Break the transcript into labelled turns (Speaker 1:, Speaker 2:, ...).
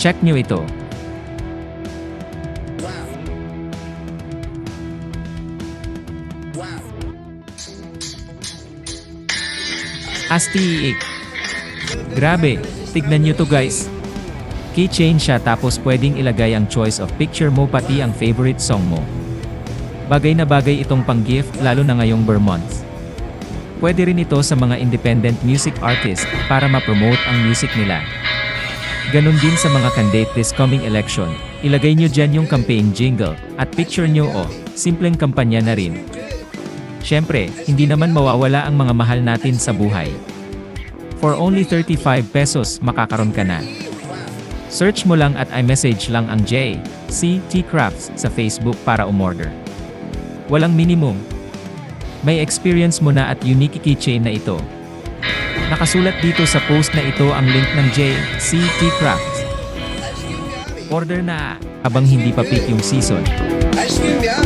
Speaker 1: Check nyo ito. Astig! Grabe, tignan nyo to guys. Keychain siya tapos pwedeng ilagay ang choice of picture mo pati ang favorite song mo. Bagay na bagay itong pang-gift lalo na ngayong Ber month. Pwede rin ito sa mga independent music artist para ma-promote ang music nila. Ganon din sa mga candidate this coming election, ilagay nyo dyan yung campaign jingle, at picture nyo simpleng kampanya na rin. Syempre, hindi naman mawawala ang mga mahal natin sa buhay. For only 35 pesos makakaroon ka na. Search mo lang at iMessage lang ang JCT Crafts sa Facebook para umorder. Walang minimum. May experience mo na at unique keychain na ito. Nakasulat dito sa post na ito ang link ng JCT Crafts. Order na habang hindi pa peak yung season.
Speaker 2: Ice cream, yeah.